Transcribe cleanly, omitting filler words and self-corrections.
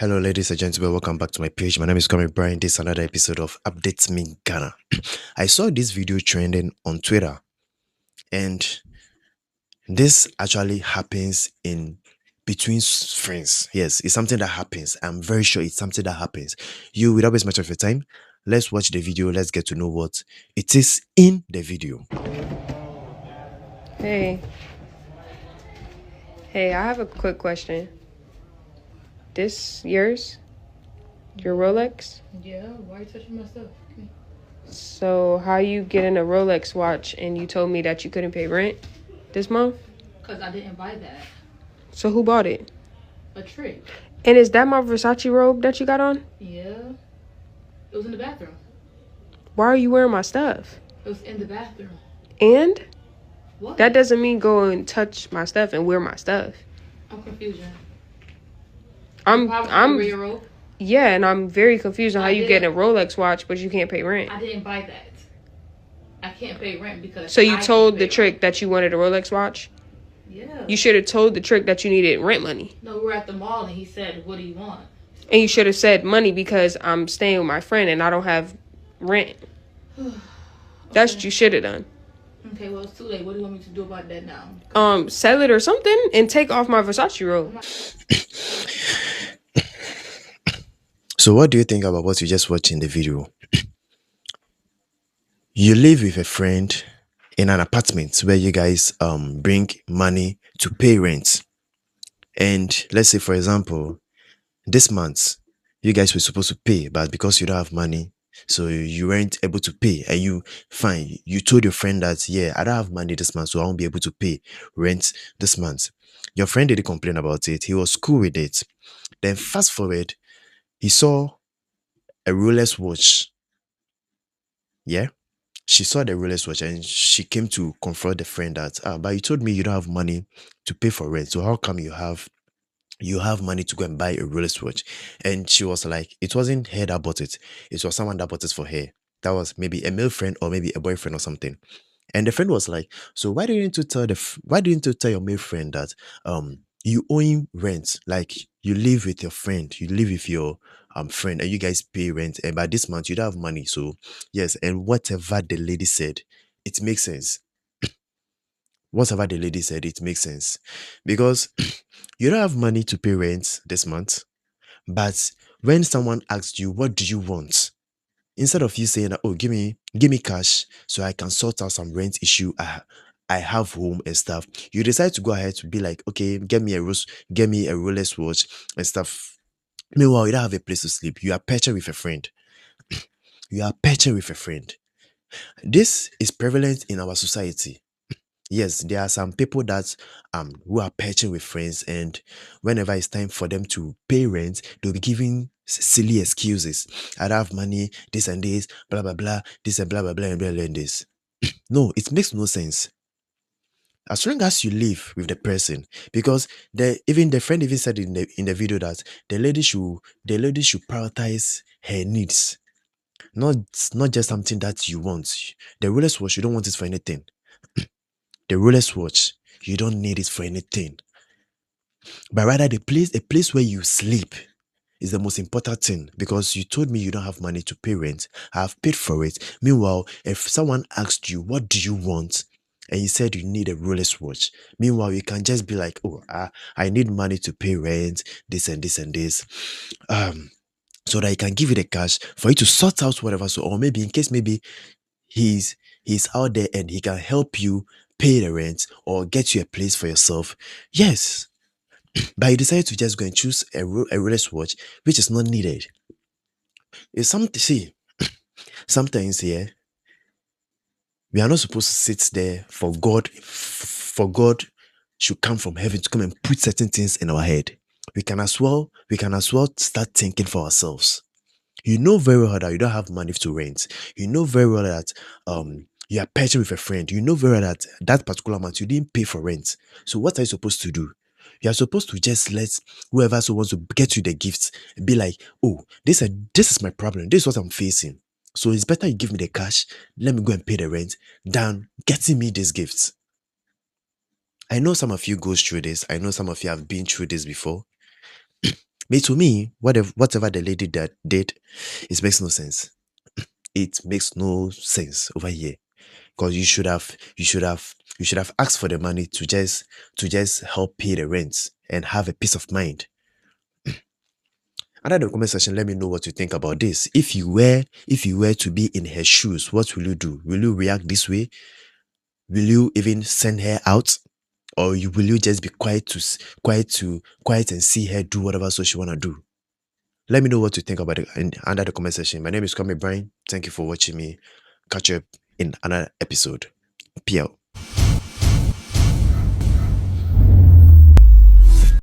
Hello, ladies and gentlemen. Welcome back to my page. My name is Kwame Brian. This is another episode of Updates Me Ghana. I saw this video trending on Twitter, and this actually happens in between friends. Yes, it's something that happens. I'm very sure it's something that happens. You, without waste much of your time, let's watch the video. Let's get to know what it is in the video. Hey, I have a quick question. This yours? Your Rolex? Yeah, why are you touching my stuff? So how you getting a Rolex watch and you told me that you couldn't pay rent this month? Because I didn't buy that. So who bought it? A trick. And is that my Versace robe that you got on? Yeah. It was in the bathroom. Why are you wearing my stuff? It was in the bathroom. And? What? That doesn't mean go and touch my stuff and wear my stuff. I'm confused. I'm wear your robe? Yeah, and I'm very confused on how I you did. get a Rolex watch but you can't pay rent. I didn't buy that. I can't pay rent because So you I told can't the pay trick rent. that you wanted a Rolex watch? Yeah. You should have told the trick that you needed rent money. No, we were at the mall and he said, "What do you want?" And you should have said money because I'm staying with my friend and I don't have rent. That's what you should have done. Okay, well, it's too late. What do you want me to do about that now? Sell it or something and take off my Versace robe. So, what do you think about what you just watched in the video? You live with a friend in an apartment where you guys bring money to pay rent. And let's say, for example, this month you guys were supposed to pay, but because you don't have money, so you weren't able to pay. And you told your friend that, yeah, I don't have money this month, so I won't be able to pay rent this month. Your friend didn't complain about it. He was cool with it. Then fast forward, he saw a Rolex watch. Yeah. She saw the Rolex watch and she came to confront the friend that, but you told me you don't have money to pay for rent. So how come you have money to go and buy a Rolex watch? And she was like, it wasn't her that bought it. It was someone that bought it for her. That was maybe a male friend or maybe a boyfriend or something. And the friend was like, so why didn't you tell your male friend that you owe him rent? Like you live with your friend, you live with your friend and you guys pay rent, and by this month you don't have money. So yes, and whatever the lady said, it makes sense. Whatever the lady said, it makes sense. Because you don't have money to pay rent this month, but when someone asks you, what do you want? Instead of you saying that, oh, give me cash so I can sort out some rent issue I have home and stuff, you decide to go ahead to be like, okay, get me a Rolex watch and stuff. Meanwhile, you don't have a place to sleep. You are patching with a friend. This is prevalent in our society. Yes, there are some people that who are patching with friends, and whenever it's time for them to pay rent, they'll be giving silly excuses. I don't have money, this and this, blah blah blah, this and blah blah blah and blah blah and this. No, it makes no sense. As long as you live with the person, because the friend even said in the video that the lady should prioritize her needs, not just something that you want. The Rolex watch, you don't want it for anything. The Rolex watch, you don't need it for anything. But rather a place where you sleep is the most important thing, because you told me you don't have money to pay rent. I have paid for it. Meanwhile, if someone asked you, what do you want? And you said you need a Rolex watch. Meanwhile, you can just be like, oh, I need money to pay rent, this and this and this. So that he can give you the cash for you to sort out whatever. So, or maybe in case he's out there and he can help you pay the rent or get you a place for yourself. Yes. But you decided to just go and choose a Rolex watch, which is not needed. It's something, see, sometimes here, we are not supposed to sit there for God should come from heaven to come and put certain things in our head. We can as well start thinking for ourselves. You know very well that you don't have money to rent. You know very well that you are patching with a friend. You know very well that particular month you didn't pay for rent. So what are you supposed to do? You are supposed to just let whoever wants to get you the gifts be like, oh, this is my problem. This is what I'm facing. So it's better you give me the cash, let me go and pay the rent, than getting me these gifts. I know some of you goes through this. I know some of you have been through this before. To me, whatever the lady that did, it makes no sense. It makes no sense over here. Because you should have asked for the money to just help pay the rent and have a peace of mind. Under the comment section, let me know what you think about this. If you were to be in her shoes, what will you do? Will you react this way? Will you even send her out? Or will you just be quiet and see her do whatever so she wanna do? Let me know what you think about it under the comment section. My name is Kwame Brian. Thank you for watching me. Catch you up in another episode. Peace out.